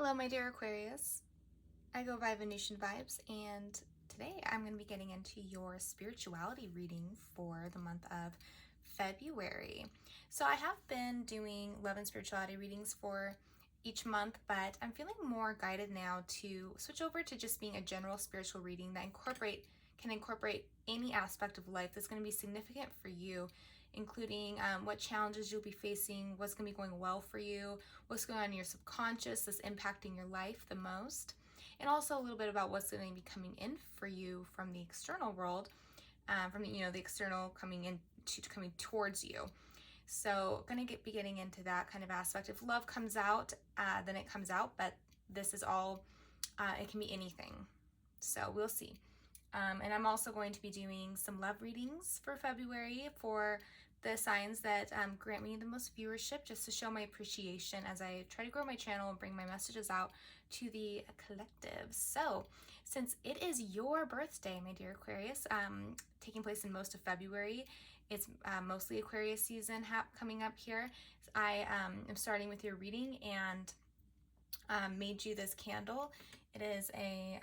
Hello, my dear Aquarius. I go by Venusian Vibes, and today I'm going to be getting into your spirituality reading for the month of February. So I have been doing love and spirituality readings for each month, but I'm feeling more guided now to switch over to just being a general spiritual reading that can incorporate any aspect of life that's going to be significant for you, including what challenges you'll be facing, what's going to be going well for you, what's going on in your subconscious that's impacting your life the most, and also a little bit about what's going to be coming in for you from the external world, from the external coming towards you. So going to be getting into that kind of aspect. If love comes out, then it comes out, but this is all, it can be anything. So we'll see. And I'm also going to be doing some love readings for February for the signs that grant me the most viewership, just to show my appreciation as I try to grow my channel and bring my messages out to the collective. So since it is your birthday, my dear Aquarius, taking place in most of February, it's mostly Aquarius season coming up here. I am starting with your reading and made you this candle. It is a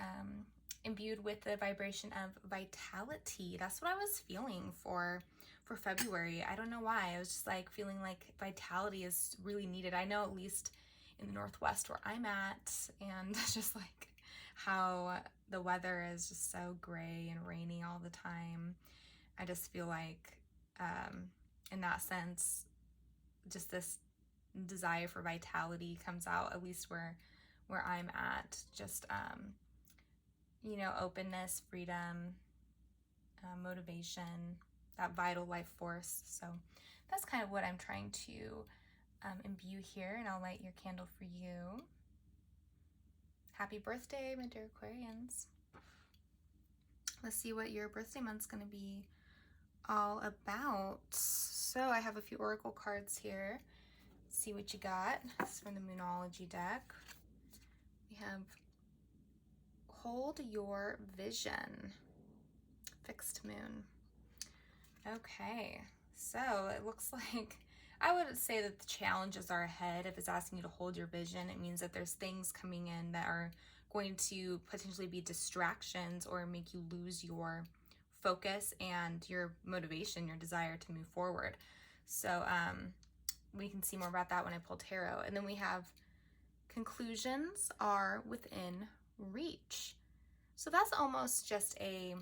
imbued with the vibration of vitality. That's what I was feeling for February. I don't know why. I was just like feeling like vitality is really needed. I know, at least in the Northwest where I'm at, and just like how the weather is just so gray and rainy all the time. I just feel like in that sense, just this desire for vitality comes out, at least where I'm at. Just openness, freedom, motivation, that vital life force. So that's kind of what I'm trying to imbue here, and I'll light your candle for you. Happy birthday, my dear Aquarians. Let's see what your birthday month's going to be all about. So I have a few oracle cards here. Let's see what you got. This is from the Moonology deck. We have Hold Your Vision, Fixed Moon. Okay, so it looks like, I would say that the challenges are ahead. If it's asking you to hold your vision, it means that there's things coming in that are going to potentially be distractions or make you lose your focus and your motivation, your desire to move forward. So we can see more about that when I pull tarot. And then we have conclusions are within reach. So that's almost just a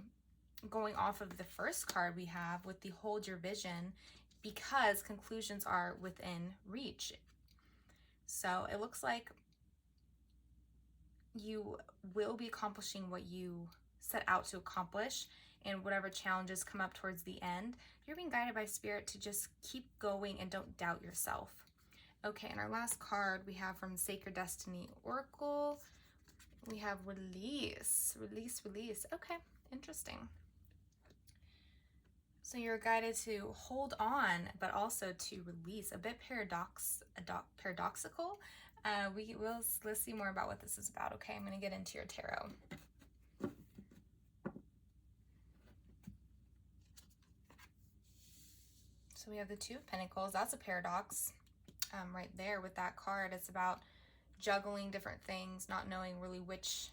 going off of the first card we have with the Hold Your Vision, because conclusions are within reach. So it looks like you will be accomplishing what you set out to accomplish, and whatever challenges come up towards the end, you're being guided by Spirit to just keep going and don't doubt yourself. Okay, and our last card we have from Sacred Destiny Oracle, we have release. Okay, interesting. So you're guided to hold on, but also to release. A bit paradoxical. Let's see more about what this is about. Okay, I'm going to get into your tarot. So we have the Two of Pentacles. That's a paradox right there with that card. It's about juggling different things, not knowing really which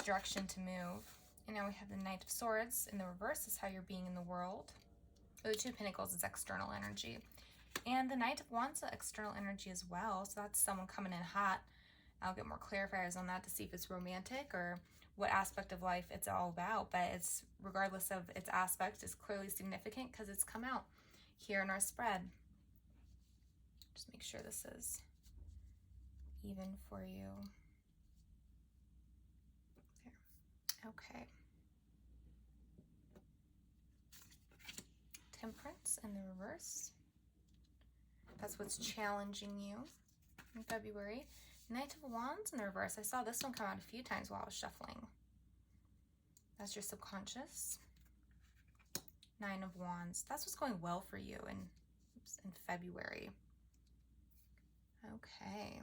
direction to move. And now we have the Knight of Swords in the reverse is how you're being in the world. The Two of Pentacles is external energy. And the Knight of Wands is external energy as well. So that's someone coming in hot. I'll get more clarifiers on that to see if it's romantic or what aspect of life it's all about. But it's, regardless of its aspect, is clearly significant because it's come out here in our spread. Just make sure this is even for you. There. Okay. Temperance in the reverse. That's what's challenging you in February. Knight of Wands in the reverse. I saw this one come out a few times while I was shuffling. That's your subconscious. Nine of Wands. That's what's going well for you in February. Okay.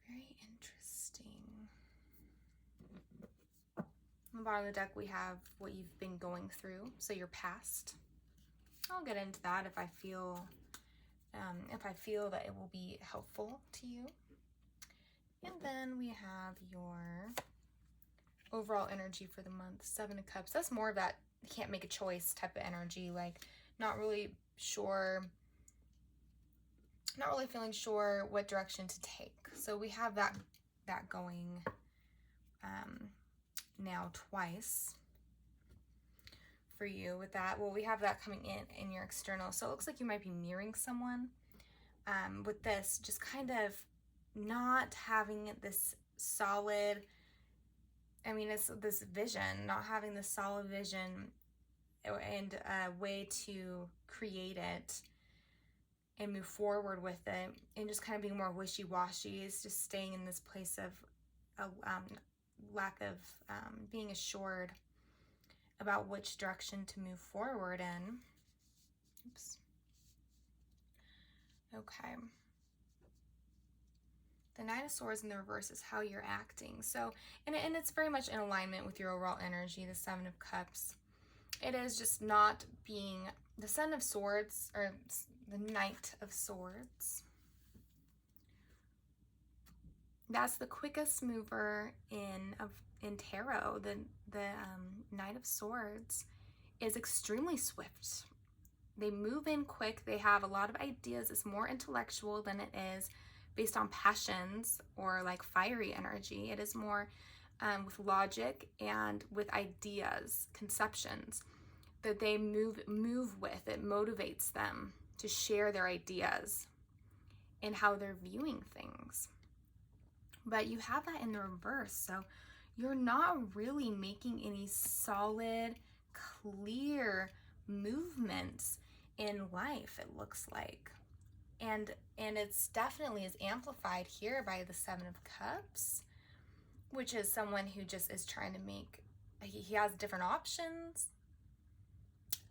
Very interesting. On the bottom of the deck, we have what you've been going through, so your past. I'll get into that if I feel if I feel that it will be helpful to you. And then we have your overall energy for the month, Seven of Cups. That's more of that you can't make a choice type of energy, like not really sure, not really feeling sure what direction to take. So we have that going now twice for you with that. Well, we have that coming in your external. So it looks like you might be mirroring someone with this, just kind of not having this solid, I mean, it's this vision, not having this solid vision and a way to create it and move forward with it, and just kind of being more wishy-washy, is just staying in this place of lack of being assured about which direction to move forward in. Oops. Okay. The Knight of Swords in the reverse is how you're acting. So, and it's very much in alignment with your overall energy, the Seven of Cups. It is just not being the Seven of Swords, or the Knight of Swords. That's the quickest mover in tarot. The Knight of Swords is extremely swift. They move in quick. They have a lot of ideas. It's more intellectual than it is based on passions or like fiery energy. It is more with logic and with ideas, conceptions that they move with. It motivates them to share their ideas and how they're viewing things. But you have that in the reverse, so you're not really making any solid, clear movements in life, it looks like. And it's definitely is amplified here by the Seven of Cups, which is someone who just is trying to make, he has different options.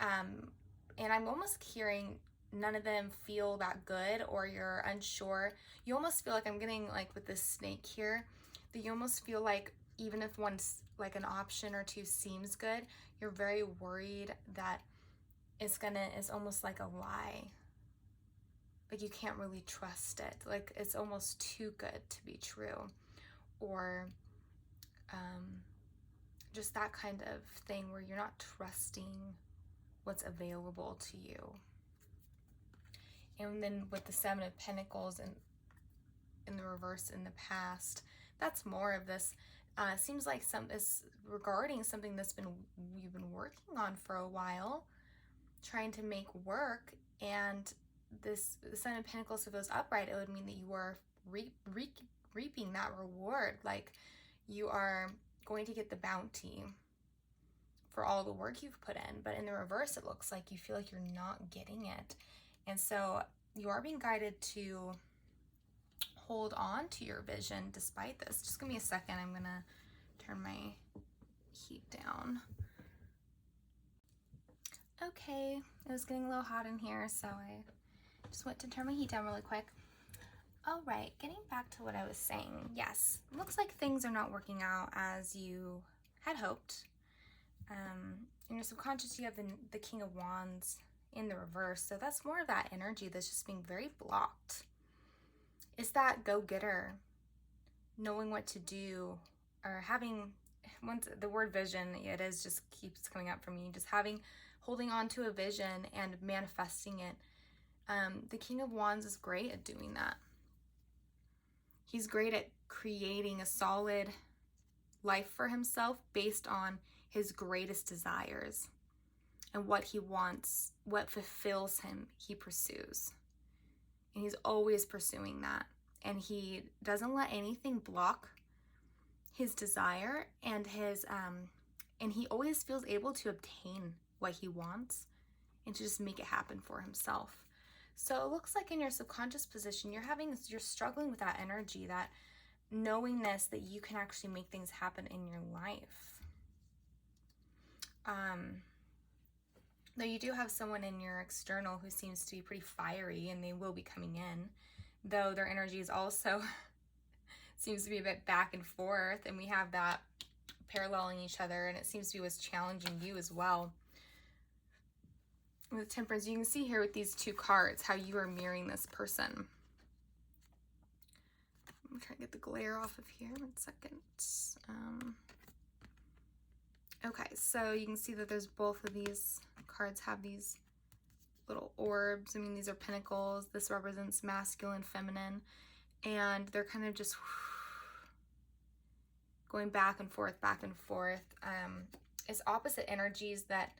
And I'm almost hearing none of them feel that good, or you're unsure. You almost feel like, I'm getting like with this snake here, that you almost feel like even if one's like an option or two seems good, you're very worried that it's almost like a lie. Like you can't really trust it. Like it's almost too good to be true. Or just that kind of thing where you're not trusting what's available to you. And then with the Seven of Pentacles and in the reverse in the past, that's more of this. Seems like is regarding something that's you've been working on for a while, trying to make work. And the Seven of Pentacles, if it was upright, it would mean that you are reaping that reward. Like you are going to get the bounty for all the work you've put in. But in the reverse, it looks like you feel like you're not getting it. And so you are being guided to hold on to your vision despite this. Just give me a second. I'm going to turn my heat down. Okay, it was getting a little hot in here, so I just went to turn my heat down really quick. All right, getting back to what I was saying. Yes, looks like things are not working out as you had hoped. In your subconscious, you have the King of Wands in the reverse. So that's more of that energy that's just being very blocked. It's that go-getter, knowing what to do, or having, once the word vision, it is just keeps coming up for me, just holding on to a vision and manifesting it. The King of Wands is great at doing that. He's great at creating a solid life for himself based on his greatest desires. And what he wants, what fulfills him, he pursues. And he's always pursuing that. And he doesn't let anything block his desire and and he always feels able to obtain what he wants and to just make it happen for himself. So it looks like in your subconscious position, you're struggling with that energy, that knowingness that you can actually make things happen in your life. Though you do have someone in your external who seems to be pretty fiery, and they will be coming in, though their energy is also seems to be a bit back and forth, and we have that paralleling each other, and it seems to be what's challenging you as well. with Temperance, you can see here with these two cards how you are mirroring this person. I'm trying to get the glare off of here. 1 second. Okay, so you can see that there's both of these cards have these little orbs. I mean, these are pentacles. This represents masculine, feminine, and they're kind of just going back and forth, back and forth. It's opposite energies that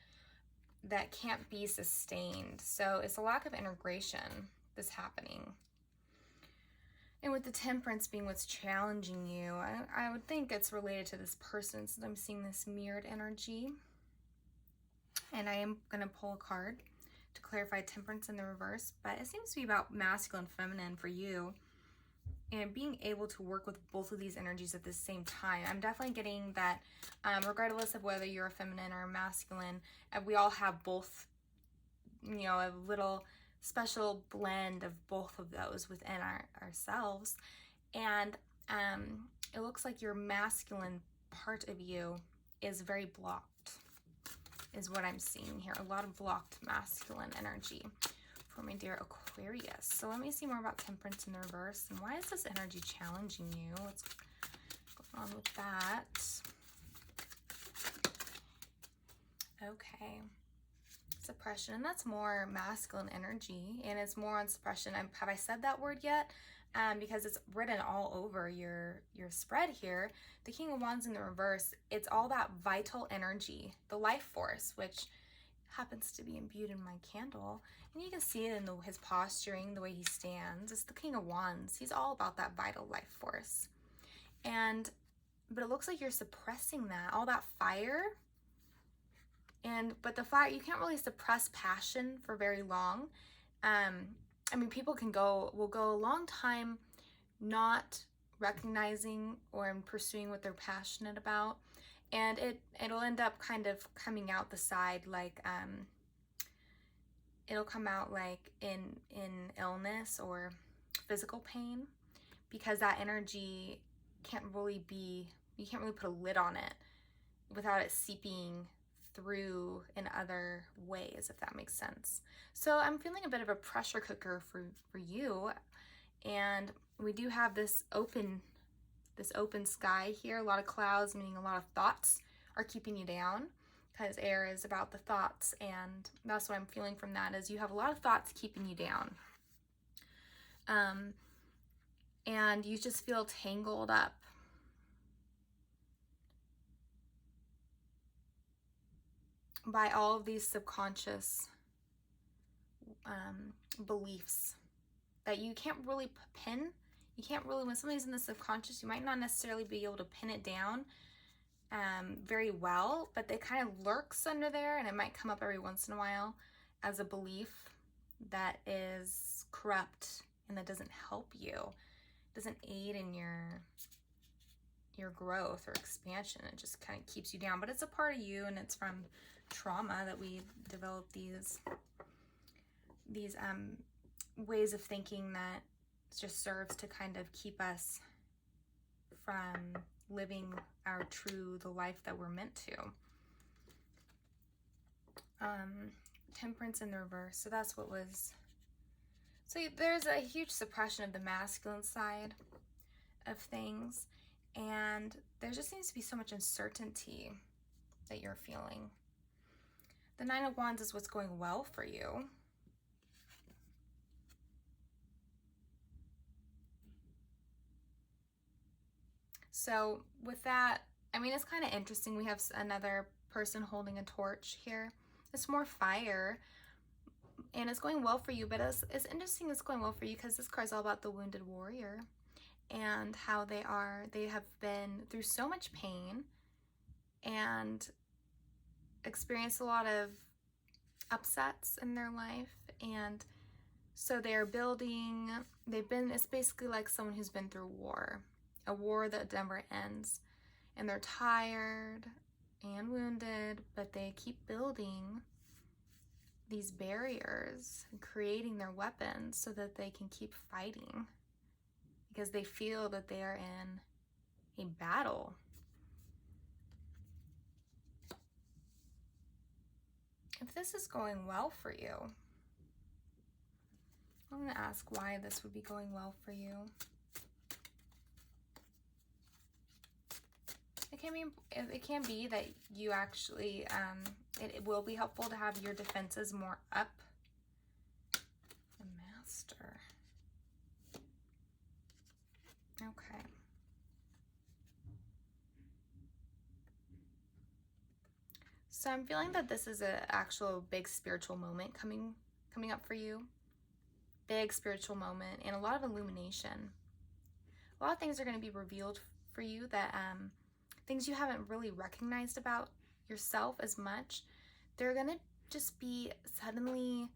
can't be sustained. So it's a lack of integration that's happening. And with the Temperance being what's challenging you, I would think it's related to this person, since I'm seeing this mirrored energy. And I am going to pull a card to clarify Temperance in the reverse, but it seems to be about masculine, feminine for you, and being able to work with both of these energies at the same time. I'm definitely getting that regardless of whether you're a feminine or a masculine, we all have both, you know, a little special blend of both of those within ourselves. And it looks like your masculine part of you is very blocked, is what I'm seeing here. A lot of blocked masculine energy for my dear Aquarius. So let me see more about Temperance in the reverse, and why is this energy challenging you? What's going on with that? Okay. Suppression, and that's more masculine energy, and it's more on suppression. Have I said that word yet? Because it's written all over your spread here. The King of Wands in the reverse, it's all that vital energy, the life force, which happens to be imbued in my candle, and you can see it in his posturing, the way he stands. It's the King of Wands. He's all about that vital life force, but it looks like you're suppressing that, all that fire. But the fire, you can't really suppress passion for very long. I mean, people will go a long time not recognizing or pursuing what they're passionate about, and it'll end up kind of coming out the side, like it'll come out like in illness or physical pain, because that energy can't really you can't really put a lid on it without it seeping through in other ways, if that makes sense. So I'm feeling a bit of a pressure cooker for you, and we do have this open sky here, a lot of clouds, meaning a lot of thoughts are keeping you down, because air is about the thoughts, and that's what I'm feeling from that, is you have a lot of thoughts keeping you down, and you just feel tangled up. By all of these subconscious beliefs that you can't really pin. You can't really, when somebody's in the subconscious, you might not necessarily be able to pin it down very well, but it kind of lurks under there, and it might come up every once in a while as a belief that is corrupt and that doesn't help you, doesn't aid in your growth or expansion. It just kind of keeps you down, but it's a part of you, and it's from trauma that we develop these ways of thinking that just serves to kind of keep us from living the life that we're meant to. Temperance in the reverse, so that's what was. So there's a huge suppression of the masculine side of things, and there just seems to be so much uncertainty that you're feeling. The Nine of Wands is what's going well for you. So with that, I mean, it's kind of interesting. We have another person holding a torch here. It's more fire, and it's going well for you, but it's interesting it's going well for you because this card's all about the wounded warrior and how they have been through so much pain and experienced a lot of upsets in their life, and so they're building, it's basically like someone who's been through a war that never ends, and they're tired and wounded, but they keep building these barriers and creating their weapons so that they can keep fighting, because they feel that they are in a battle. if this is going well for you, I'm going to ask why this would be going well for you. It can be that you actually, it will be helpful to have your defenses more up. The Master. Okay. So I'm feeling that this is an actual big spiritual moment coming up for you. Big spiritual moment and a lot of illumination. A lot of things are going to be revealed for you that things you haven't really recognized about yourself as much. They're going to just be suddenly,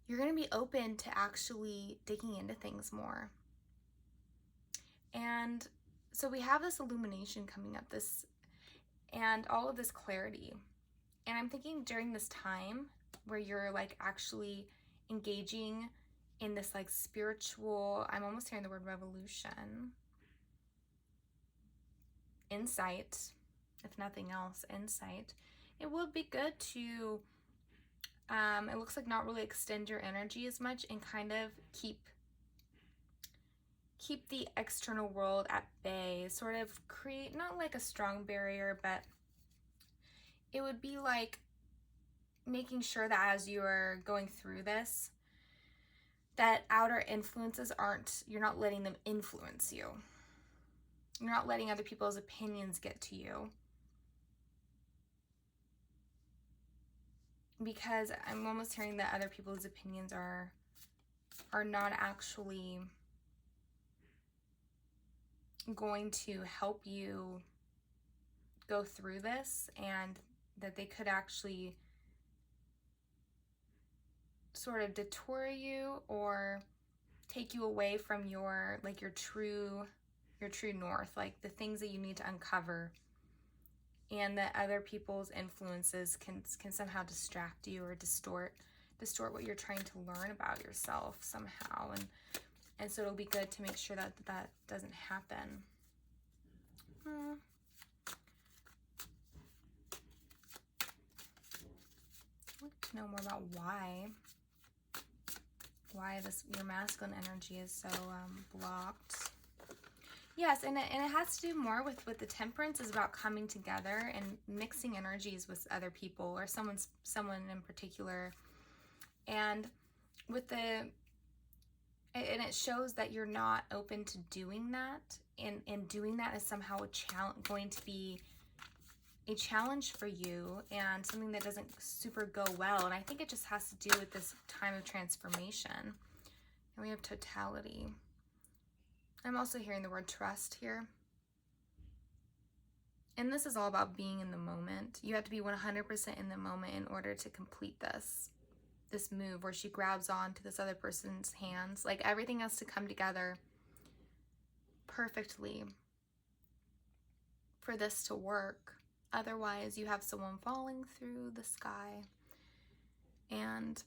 you're going to be open to actually digging into things more. And so we have this illumination coming up, and all of this clarity. And I'm thinking during this time where you're like actually engaging in this like spiritual, I'm almost hearing the word revolution, insight, if nothing else, insight. It would be good to, it looks like not really extend your energy as much and kind of keep the external world at bay, sort of create, not like a strong barrier, but it would be like making sure that as you're going through this, that outer influences you're not letting them influence you. You're not letting other people's opinions get to you. Because I'm almost hearing that other people's opinions are not actually going to help you go through this, and that they could actually sort of detour you or take you away from your true north, like the things that you need to uncover, and that other people's influences can somehow distract you or distort what you're trying to learn about yourself somehow, and so it'll be good to make sure that that doesn't happen. I'd like to know more about why your masculine energy is so blocked. Yes, and it has to do more with the temperance is about coming together and mixing energies with other people or someone in particular, and it shows that you're not open to doing that, and doing that is somehow going to be a challenge for you and something that doesn't super go well. And I think it just has to do with this time of transformation. And we have totality. I'm also hearing the word trust here. And this is all about being in the moment. You have to be 100% in the moment in order to complete this move where she grabs on to this other person's hands. Like everything has to come together perfectly for this to work. Otherwise, you have someone falling through the sky. And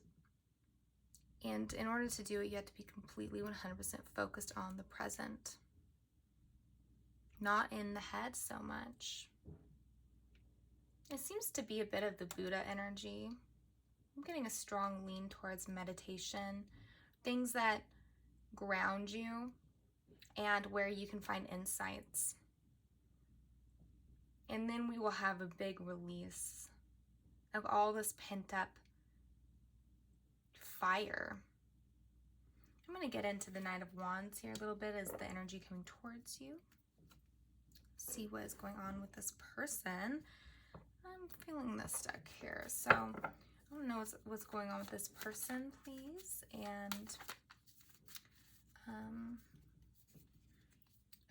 in order to do it, you have to be completely 100% focused on the present. Not in the head so much. It seems to be a bit of the Buddha energy. I'm getting a strong lean towards meditation. Things that ground you and where you can find insights. And then we will have a big release of all this pent up fire. I'm going to get into the Knight of Wands here a little bit as the energy coming towards you. See what is going on with this person. I'm feeling this stuck here. So I want to know what's going on with this person, please. And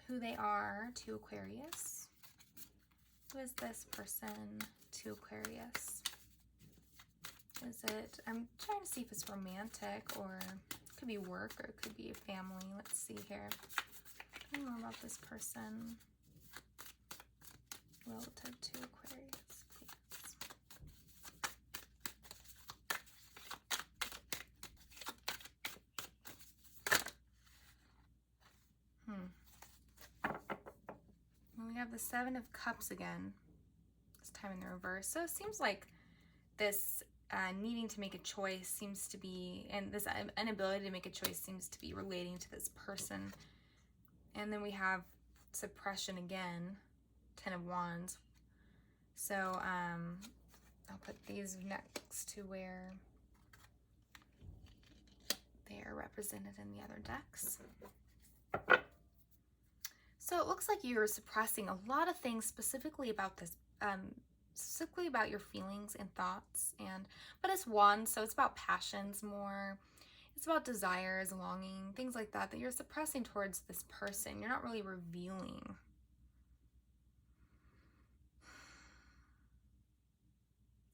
who they are to Aquarius. Who is this person to Aquarius? Is it, I'm trying to see if it's romantic, or it could be work, or it could be a family. Let's see here. Tell me more about this person relative to Aquarius, please. We have the Seven of Cups again, this time in the reverse. So it seems like this needing to make a choice seems to be, and this inability to make a choice seems to be relating to this person. And then we have suppression again, 10 of Wands. So I'll put these next to where they are represented in the other decks. So it looks like you're suppressing a lot of things specifically about this, specifically about your feelings and thoughts, but it's Wands, so it's about passions more. It's about desires, longing, things like that you're suppressing towards this person. You're not really revealing.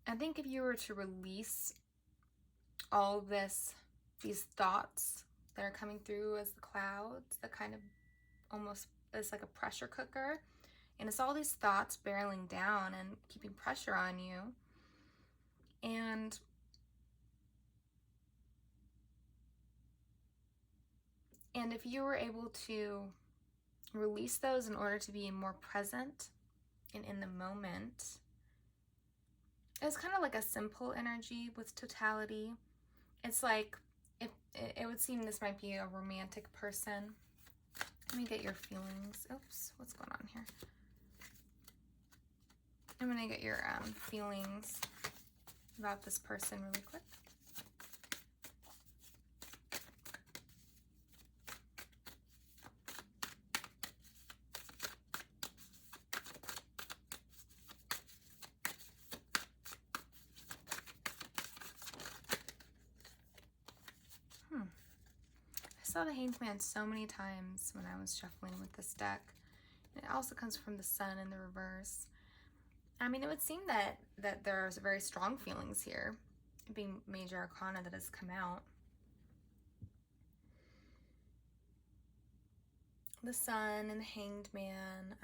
I think if you were to release all of these thoughts that are coming through as the clouds, that kind of almost is like a pressure cooker, and it's all these thoughts barreling down and keeping pressure on you. And if you were able to release those in order to be more present and in the moment, it's kind of like a simple energy with totality. It's like, if it would seem this might be a romantic person. Let me get your feelings. Oops, what's going on here? I'm gonna get your feelings about this person really quick. I saw the Hanged Man so many times when I was shuffling with this deck. It also comes from the Sun in the reverse. I mean, it would seem that there's very strong feelings here, being Major Arcana that has come out. The Sun and the Hanged Man.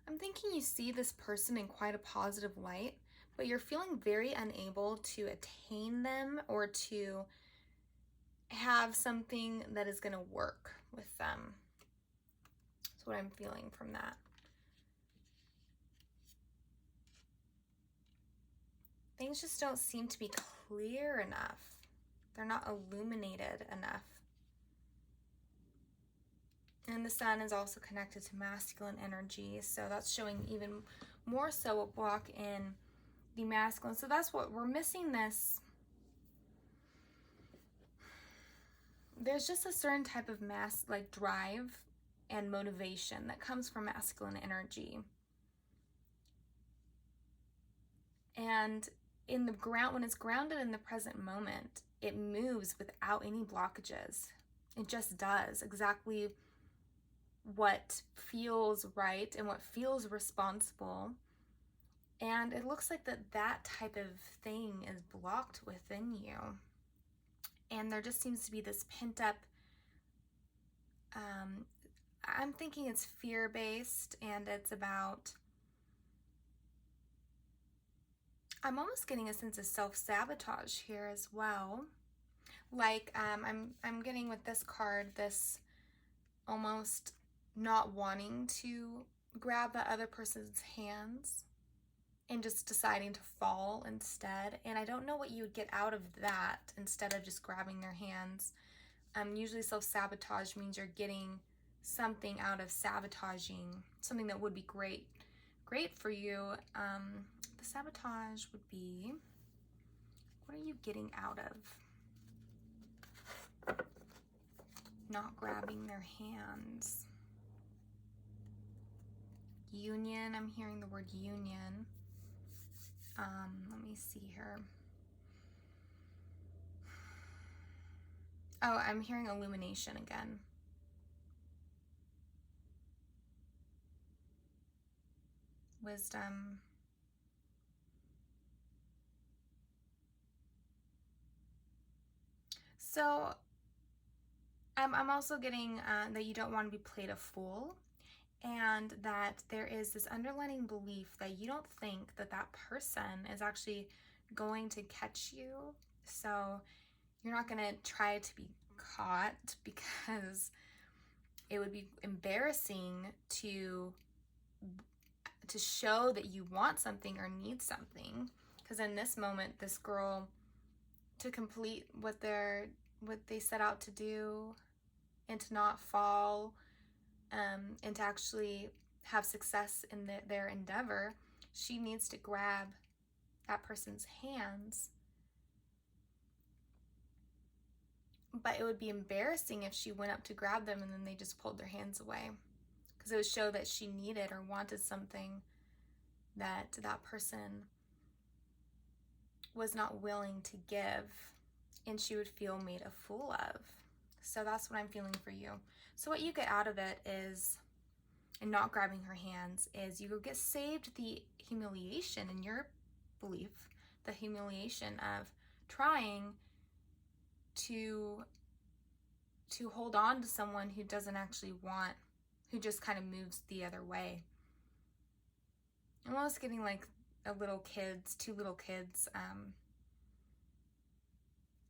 I'm thinking you see this person in quite a positive light, but you're feeling very unable to attain them or to have something that is going to work with them. That's what I'm feeling from that. Things just don't seem to be clear enough. They're not illuminated enough. And the Sun is also connected to masculine energy, so that's showing even more so a block in the masculine. So that's what we're missing. This, there's just a certain type of like drive and motivation that comes from masculine energy. And in the ground, when it's grounded in the present moment, it moves without any blockages. It just does exactly what feels right and what feels responsible. And it looks like that type of thing is blocked within you. And there just seems to be this pent up, I'm thinking it's fear-based, and it's about, I'm almost getting a sense of self-sabotage here as well. Like I'm getting with this card, this almost not wanting to grab the other person's hands and just deciding to fall instead. And I don't know what you would get out of that instead of just grabbing their hands. Usually self-sabotage means you're getting something out of sabotaging, something that would be great for you. The sabotage would be, what are you getting out of not grabbing their hands? Union, I'm hearing the word union. Let me see here. Oh, I'm hearing illumination again. Wisdom. So I'm also getting that you don't want to be played a fool, and that there is this underlying belief that you don't think that person is actually going to catch you. So you're not going to try to be caught because it would be embarrassing to show that you want something or need something, because in this moment, this girl, to complete what they set out to do and to not fall, and to actually have success in their endeavor, she needs to grab that person's hands. But it would be embarrassing if she went up to grab them and then they just pulled their hands away, because it would show that she needed or wanted something that that person was not willing to give, and she would feel made a fool of. So that's what I'm feeling for you. So what you get out of it is, and not grabbing her hands, is you get saved the humiliation, in your belief, the humiliation of trying to hold on to someone who doesn't actually want, who just kind of moves the other way. I'm almost getting like two little kids,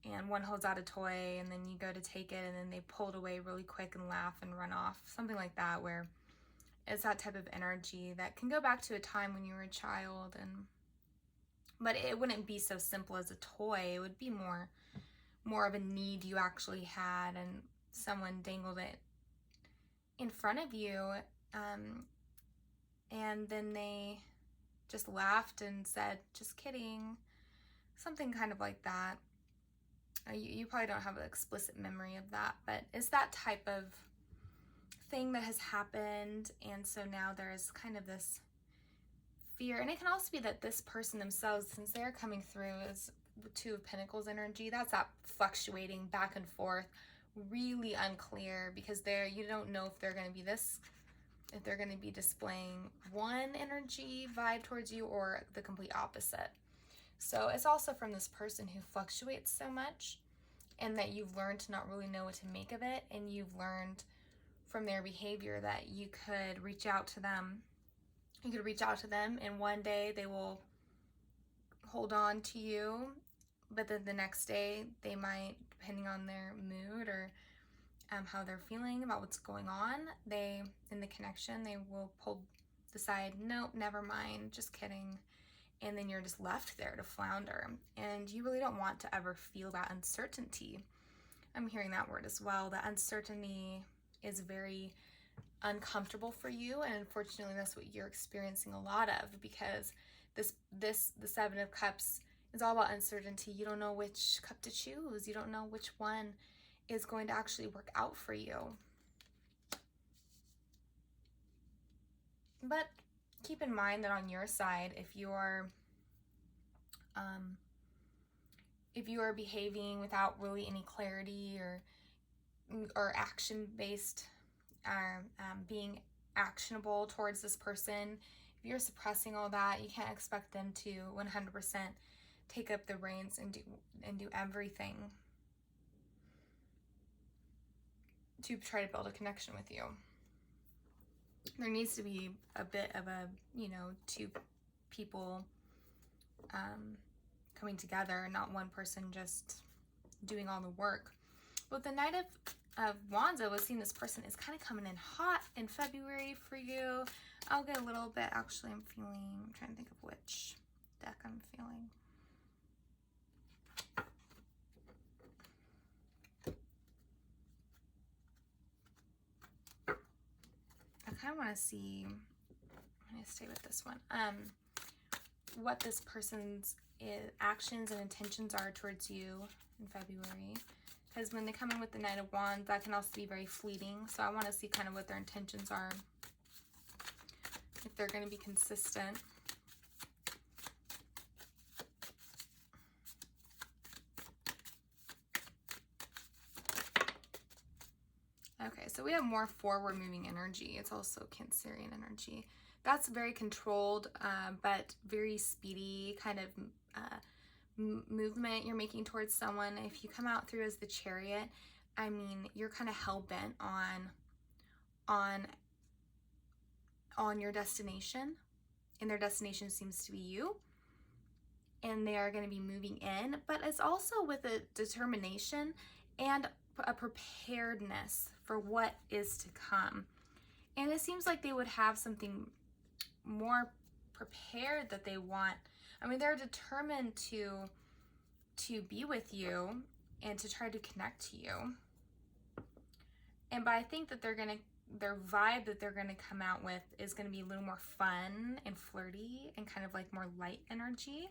and one holds out a toy and then you go to take it and then they pull it away really quick and laugh and run off. Something like that, where it's that type of energy that can go back to a time when you were a child, but it wouldn't be so simple as a toy. It would be more of a need you actually had, and someone dangled it in front of you, and then they just laughed and said, just kidding, something kind of like that. You probably don't have an explicit memory of that, but it's that type of thing that has happened, and so now there's kind of this fear. And it can also be that this person themselves, since they're coming through as Two of Pentacles energy, that's that fluctuating back and forth, really unclear, because you don't know if they're going to be if they're going to be displaying one energy vibe towards you or the complete opposite. So it's also from this person who fluctuates so much, and that you've learned to not really know what to make of it, and you've learned from their behavior that you could reach out to them. You could reach out to them, and one day they will hold on to you, but then the next day they might, depending on their mood or how they're feeling about what's going on, in the connection, they will decide, nope, never mind, just kidding. And then you're just left there to flounder. And you really don't want to ever feel that uncertainty. I'm hearing that word as well. That uncertainty is very uncomfortable for you, and unfortunately that's what you're experiencing a lot of, because the Seven of Cups is all about uncertainty. You don't know which cup to choose. You don't know which one is going to actually work out for you. But keep in mind that on your side, if you are behaving without really any clarity or action-based, being actionable towards this person, if you're suppressing all that, you can't expect them to 100% take up the reins and do everything to try to build a connection with you. There needs to be a bit of a, two people coming together, not one person just doing all the work. With the Knight of Wands, I was seeing this person is kind of coming in hot in February for you. I'll get a little bit, actually, I'm trying to think of which deck I'm feeling. I kind of want to see, I'm going to stay with this one, what this person's actions and intentions are towards you in February. Because when they come in with the Knight of Wands, that can also be very fleeting. So I want to see kind of what their intentions are, if they're going to be consistent. Okay, so we have more forward moving energy. It's also Cancerian energy. That's very controlled, but very speedy kind of movement you're making towards someone. If you come out through as the Chariot, I mean, you're kind of hell-bent on your destination, and their destination seems to be you, and they are going to be moving in, but it's also with a determination and a preparedness for what is to come. And it seems like they would have something more prepared that they want. I mean, they're determined to be with you and to try to connect to you. But I think that their vibe that they're gonna come out with is gonna be a little more fun and flirty and kind of like more light energy,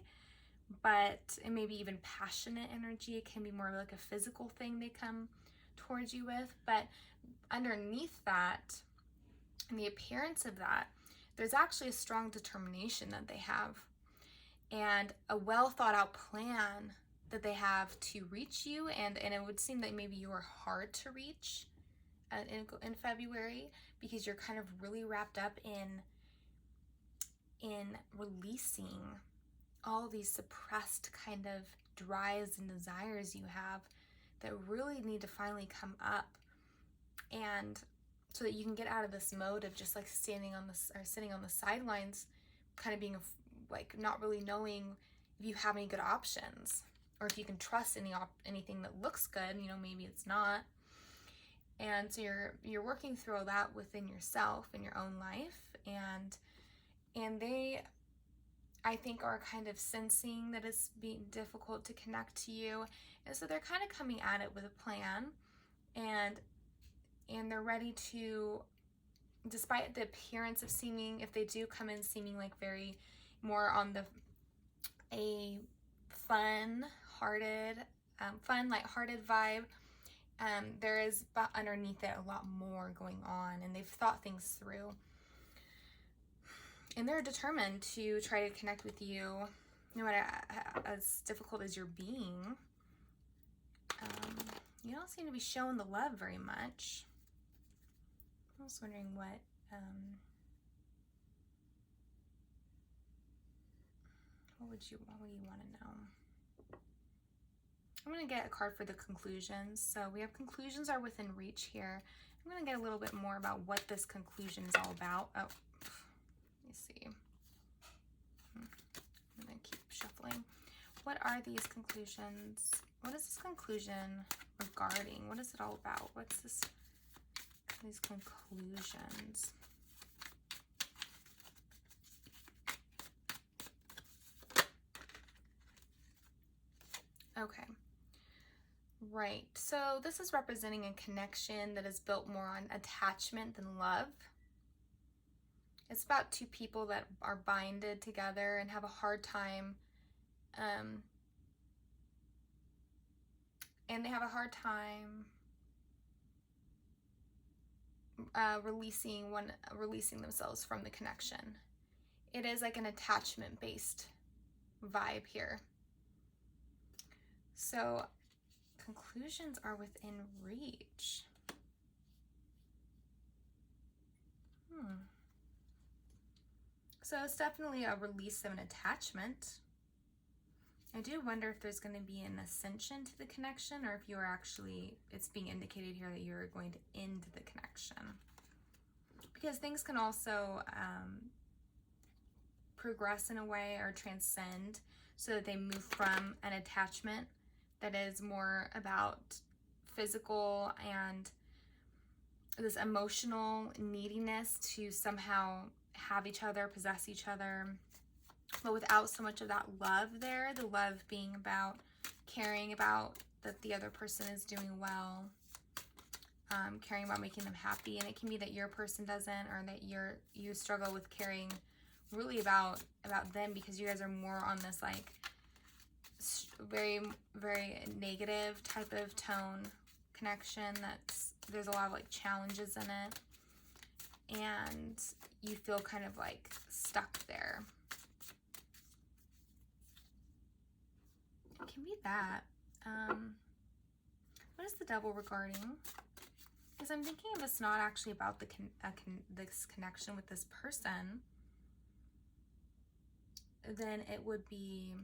but it may be even passionate energy. It can be more like a physical thing they come towards you with. But underneath that, and the appearance of that, there's actually a strong determination that they have and a well thought out plan that they have to reach you. And it would seem that maybe you are hard to reach in February, because you're kind of really wrapped up in releasing all these suppressed kind of drives and desires you have that really need to finally come up, and so that you can get out of this mode of just like sitting on the sidelines, kind of being like not really knowing if you have any good options or if you can trust anything that looks good. Maybe it's not. And so you're working through all that within yourself in your own life, and they, I think, are kind of sensing that it's being difficult to connect to you, and so they're kind of coming at it with a plan, and they're ready to, despite the appearance of seeming, if they do come in seeming like very more on a fun, lighthearted vibe. There is underneath it a lot more going on, and they've thought things through. And they're determined to try to connect with you, no matter as difficult as you're being. You don't seem to be showing the love very much. I was wondering what do you want to know? I'm going to get a card for the conclusions. So we have conclusions are within reach here. I'm going to get a little bit more about what this conclusion is all about. Oh, let me see. I'm going to keep shuffling. What are these conclusions? What is this conclusion regarding? What is it all about? What's these conclusions? Okay. Right, so this is representing a connection that is built more on attachment than love. It's about two people that are binded together and have a hard time, releasing themselves from the connection. It is like an attachment-based vibe here. So conclusions are within reach. So it's definitely a release of an attachment. I do wonder if there's going to be an ascension to the connection, or if you're actually, it's being indicated here that you're going to end the connection. Because things can also progress in a way, or transcend, so that they move from an attachment that is more about physical and this emotional neediness to somehow have each other, possess each other, but without so much of that love there. The love being about caring about that the other person is doing well, caring about making them happy. And it can be that your person doesn't, or that you struggle with caring really about them, because you guys are more on this like very, very negative type of tone connection. There's a lot of like challenges in it, and you feel kind of like stuck there. It can be that. What is the Devil regarding? Because I'm thinking if it's not actually about this connection with this person, then it would be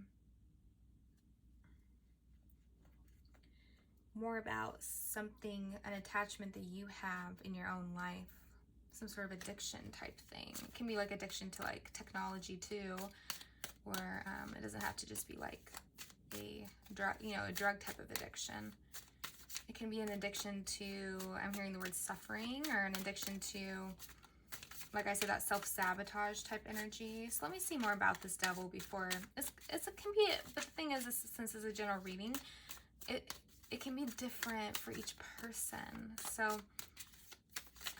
more about something, an attachment that you have in your own life, some sort of addiction type thing. It can be like addiction to like technology too, or it doesn't have to just be like a drug, a drug type of addiction. It can be an addiction to, I'm hearing the word suffering, or an addiction to, like I said, that self-sabotage type energy. So let me see more about this devil before, it can be, but the thing is, since it's a general reading, it can be different for each person. So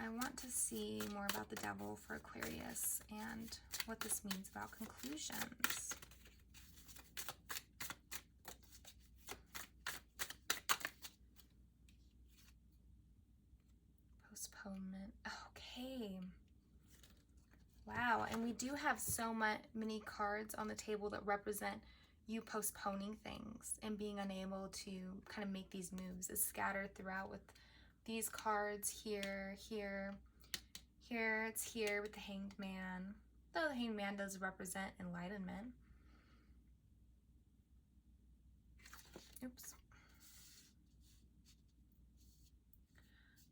I want to see more about the devil for Aquarius and what this means about conclusions. Postponement. Okay. Wow. And we do have so many cards on the table that represent you postponing things and being unable to kind of make these moves. It's scattered throughout with these cards here, here, here. It's here with the Hanged Man. Though the Hanged Man does represent enlightenment. Oops.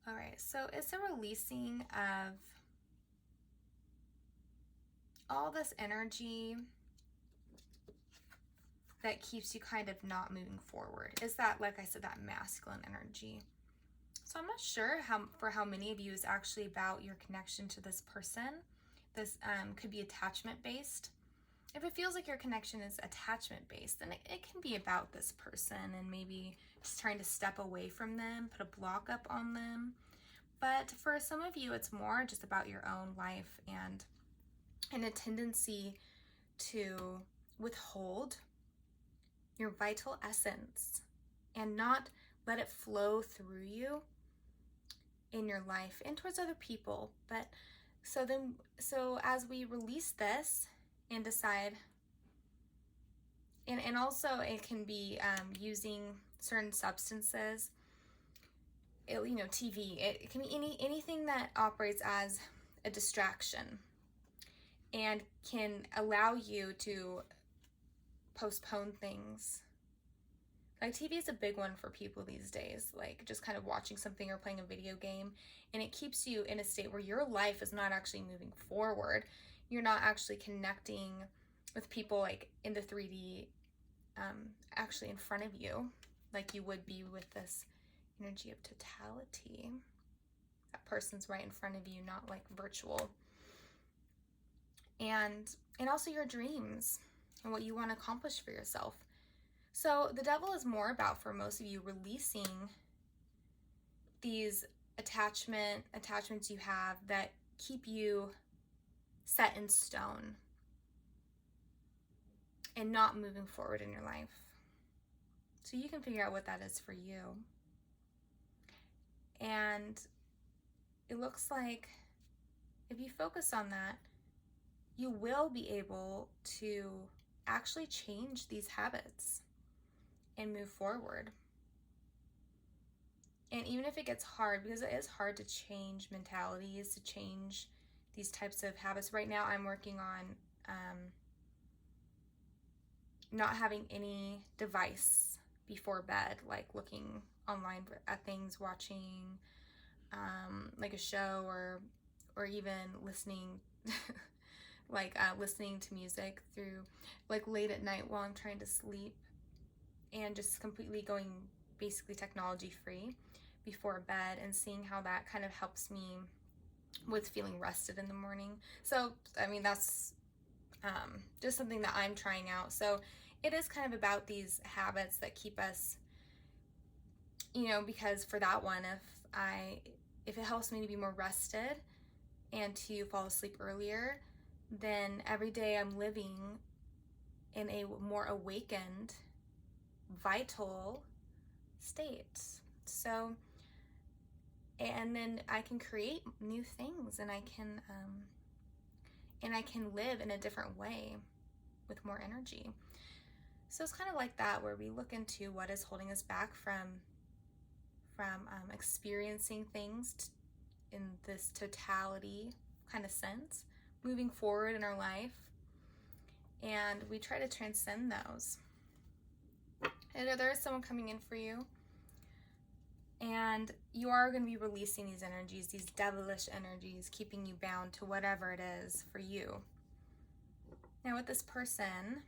All right, so it's a releasing of all this energy that keeps you kind of not moving forward. Is that, like I said, that masculine energy. So I'm not sure for how many of you is actually about your connection to this person. This could be attachment based. If it feels like your connection is attachment based, then it can be about this person and maybe just trying to step away from them, put a block up on them. But for some of you, it's more just about your own life and a tendency to withhold your vital essence and not let it flow through you in your life and towards other people. But so as we release this and decide, and also it can be using certain substances, TV, it can be anything that operates as a distraction and can allow you to postpone things. Like TV is a big one for people these days, like just kind of watching something or playing a video game, and it keeps you in a state where your life is not actually moving forward. You're not actually connecting with people like in the 3D, actually in front of you, like you would be with this energy of totality. That person's right in front of you, not like virtual. And also your dreams and what you want to accomplish for yourself. So the devil is more about, for most of you, releasing these attachments you have that keep you set in stone and not moving forward in your life. So you can figure out what that is for you. And it looks like if you focus on that, you will be able to actually change these habits and move forward. And even if it gets hard, because it is hard to change mentalities, to change these types of habits. Right now I'm working on not having any device before bed, like looking online at things, watching like a show, or even listening listening to music through like late at night while I'm trying to sleep, and just completely going basically technology free before bed, and seeing how that kind of helps me with feeling rested in the morning. So I mean, that's just something that I'm trying out. So it is kind of about these habits that keep us, because for that one, if it helps me to be more rested and to fall asleep earlier, then every day I'm living in a more awakened, vital state. So, and then I can create new things, and I can live in a different way with more energy. So it's kind of like that, where we look into what is holding us back from experiencing things in this totality kind of sense, moving forward in our life, and we try to transcend those. And there is someone coming in for you, and you are going to be releasing these energies, these devilish energies, keeping you bound to whatever it is for you. Now with this person,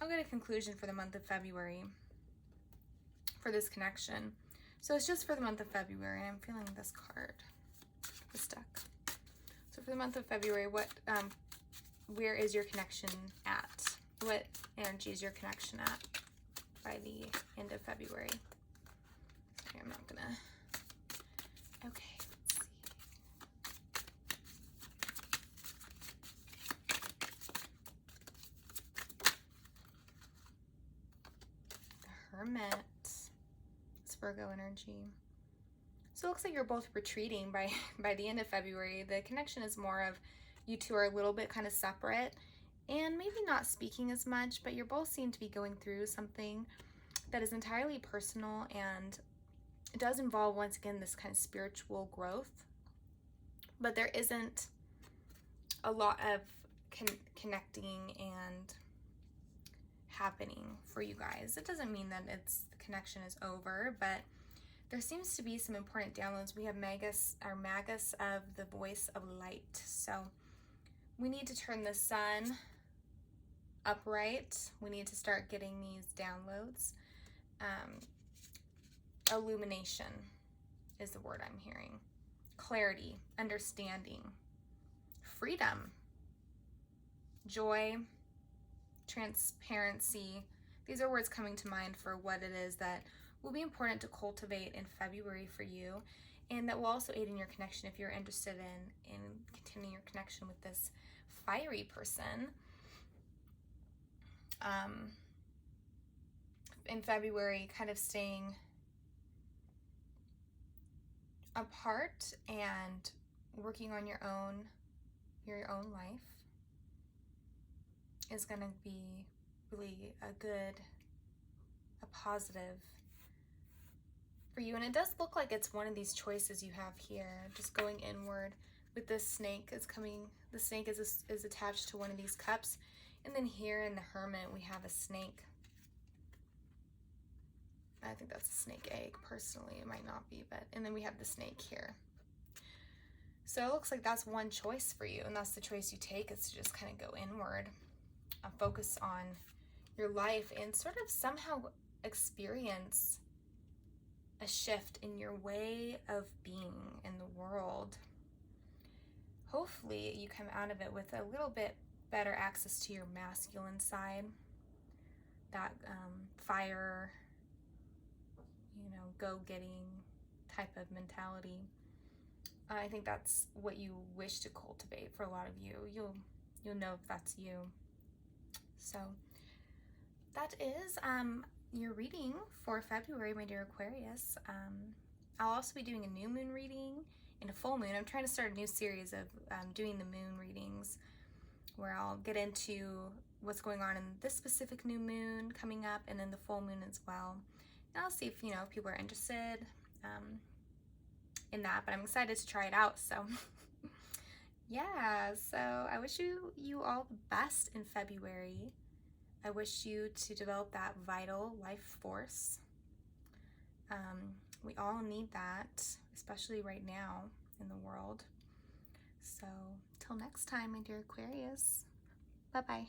I'll get a conclusion for the month of February for this connection. So it's just for the month of February, and I'm feeling this card, this deck. So for the month of February, where is your connection at? What energy is your connection at by the end of February? Okay, I'm not gonna. Okay, let's see. The Hermit. It's Virgo energy. So it looks like you're both retreating by the end of February. The connection is more of you two are a little bit kind of separate and maybe not speaking as much, but you both seem to be going through something that is entirely personal, and it does involve, once again, this kind of spiritual growth, but there isn't a lot of connecting and happening for you guys. It doesn't mean that the connection is over, but there seems to be some important downloads. We have Magus, our Magus of the voice of light. So we need to turn the sun upright. We need to start getting these downloads. Illumination is the word I'm hearing. Clarity, understanding, freedom, joy, transparency. These are words coming to mind for what it is that will be important to cultivate in February for you, and that will also aid in your connection if you're interested in continuing your connection with this fiery person. In February, kind of staying apart and working on your own life is going to be really a positive for you. And it does look like it's one of these choices you have here, just going inward with this snake is coming. The snake is attached to one of these cups. And then here in the Hermit, we have a snake. I think that's a snake egg, personally. It might not be, but, and then we have the snake here. So it looks like that's one choice for you, and that's the choice you take, is to just kind of go inward, focus on your life, and sort of somehow experience a shift in your way of being in the world. Hopefully you come out of it with a little bit better access to your masculine side, that fire, go-getting type of mentality. I think that's what you wish to cultivate for a lot of you. You'll know if that's you. So that is your reading for February, my dear Aquarius. I'll also be doing a new moon reading and a full moon. I'm trying to start a new series of doing the moon readings, where I'll get into what's going on in this specific new moon coming up, and then the full moon as well. And I'll see if people are interested in that, but I'm excited to try it out. So yeah, so I wish you all the best in February. I wish you to develop that vital life force. We all need that, especially right now in the world. So till next time, my dear Aquarius, bye-bye.